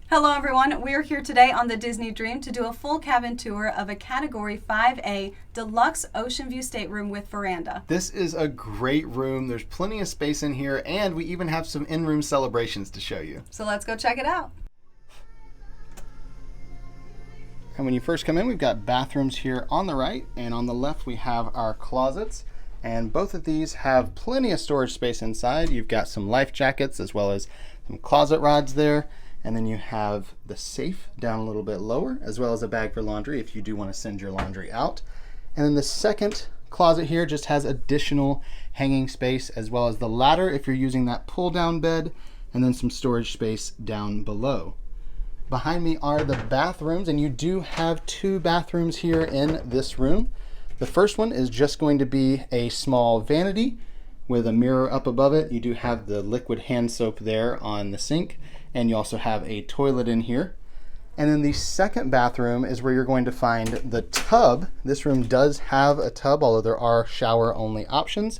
Hello everyone, we're here today on the Disney Dream to do a full cabin tour of a Category 5A Deluxe Oceanview Stateroom with veranda. This is a great room. There's plenty of space in here, and we even have some in-room celebrations to show you. So let's go check it out. And when you first come in, we've got bathrooms here on the right, and on the left we have our closets. And both of these have plenty of storage space inside. You've got some life jackets as well as some closet rods there. And then you have the safe down a little bit lower, as well as a bag for laundry if you do want to send your laundry out. And then the second closet here just has additional hanging space, as well as the ladder if you're using that pull-down bed, and then some storage space down below. Behind me are the bathrooms, and you do have two bathrooms here in this room. The first one is just going to be a small vanity with a mirror up above it. You do have the liquid hand soap there on the sink, and you also have a toilet in here. And then the second bathroom is where you're going to find the tub. This room does have a tub, although there are shower only options.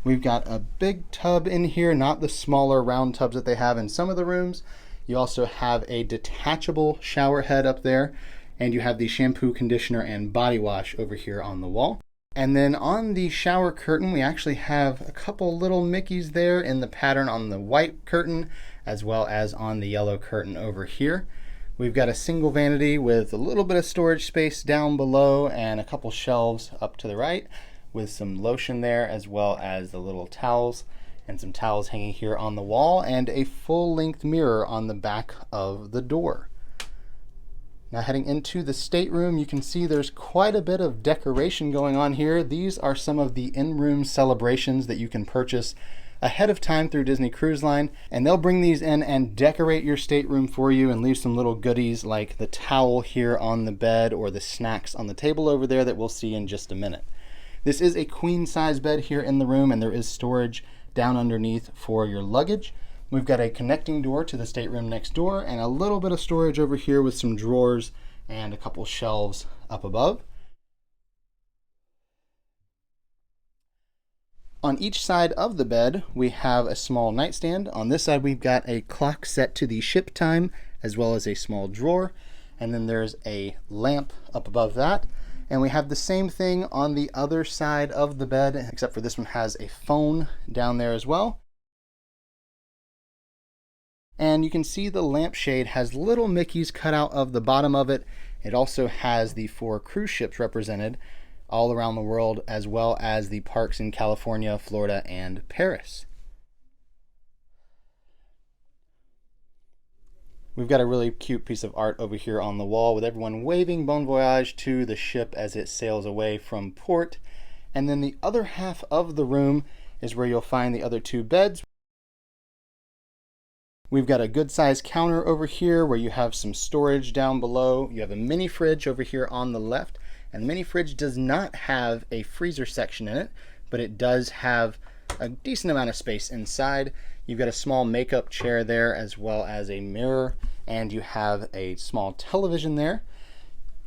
We've got a big tub in here, not the smaller round tubs that they have in some of the rooms. You also have a detachable shower head up there, and you have the shampoo, conditioner, and body wash over here on the wall. And then on the shower curtain, we actually have a couple little Mickeys there in the pattern on the white curtain, as well as on the yellow curtain over here. We've got a single vanity with a little bit of storage space down below and a couple shelves up to the right with some lotion there, as well as the little towels and some towels hanging here on the wall, and a full-length mirror on the back of the door. Now heading into the stateroom, you can see there's quite a bit of decoration going on here. These are some of the in-room celebrations that you can purchase ahead of time through Disney Cruise Line, and they'll bring these in and decorate your stateroom for you and leave some little goodies like the towel here on the bed or the snacks on the table over there that we'll see in just a minute. This is a queen size bed here in the room, and there is storage down underneath for your luggage. We've got a connecting door to the stateroom next door and a little bit of storage over here with some drawers and a couple shelves up above. On each side of the bed, we have a small nightstand. On this side, we've got a clock set to the ship time, as well as a small drawer. And then there's a lamp up above that. And we have the same thing on the other side of the bed, except for this one has a phone down there as well. And you can see the lampshade has little Mickeys cut out of the bottom of it. It also has the 4 cruise ships represented all around the world, as well as the parks in California, Florida, and Paris. We've got a really cute piece of art over here on the wall with everyone waving bon voyage to the ship as it sails away from port. And then the other half of the room is where you'll find the other 2 beds. We've got a good sized counter over here where you have some storage down below. You have a mini fridge over here on the left. And the mini fridge does not have a freezer section in it, but it does have a decent amount of space inside. You've got a small makeup chair there, as well as a mirror, and you have a small television there.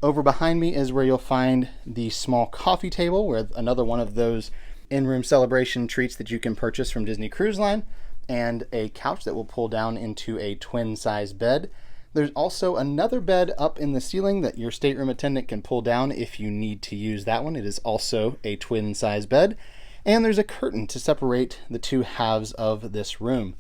Over behind me is where you'll find the small coffee table, with another one of those in-room celebration treats that you can purchase from Disney Cruise Line, and a couch that will pull down into a twin-size bed. There's also another bed up in the ceiling that your stateroom attendant can pull down if you need to use that one. It is also a twin-size bed. And there's a curtain to separate the 2 halves of this room.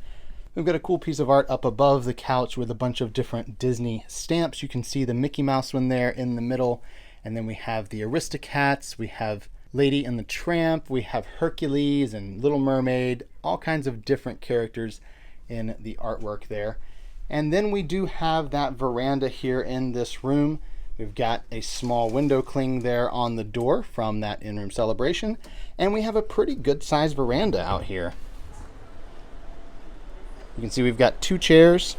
We've got a cool piece of art up above the couch with a bunch of different Disney stamps. You can see the Mickey Mouse one there in the middle. And then we have the Aristocats, we have Lady and the Tramp, we have Hercules and Little Mermaid, all kinds of different characters in the artwork there. And then we do have that veranda here in this room. We've got a small window cling there on the door from that in-room celebration. And we have a pretty good sized veranda out here. You can see we've got 2 chairs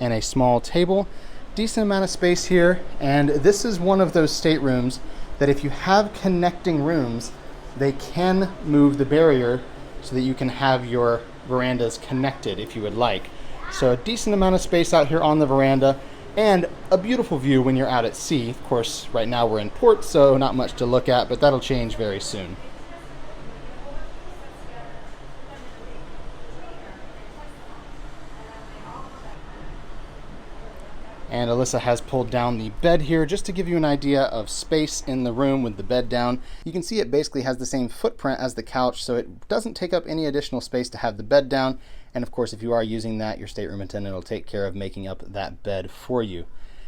and a small table. Decent amount of space here. And this is one of those staterooms that if you have connecting rooms, they can move the barrier so that you can have your verandas connected if you would like. So a decent amount of space out here on the veranda, and a beautiful view when you're out at sea. Of course, right now we're in port, so not much to look at, but that'll change very soon. And Alyssa has pulled down the bed here just to give you an idea of space in the room with the bed down. You can see it basically has the same footprint as the couch, so it doesn't take up any additional space to have the bed down. And of course, if you are using that, your stateroom attendant will take care of making up that bed for you.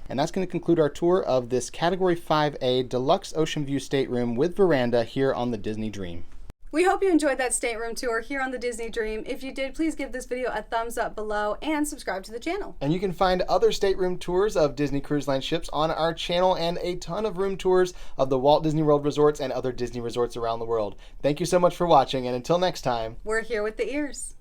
And that's going to conclude our tour of this Category 5A Deluxe Oceanview Stateroom with veranda here on the Disney Dream. We hope you enjoyed that stateroom tour here on the Disney Dream. If you did, please give this video a thumbs up below and subscribe to the channel. And you can find other stateroom tours of Disney Cruise Line ships on our channel and a ton of room tours of the Walt Disney World resorts and other Disney resorts around the world. Thank you so much for watching, and until next time, We're here with the ears.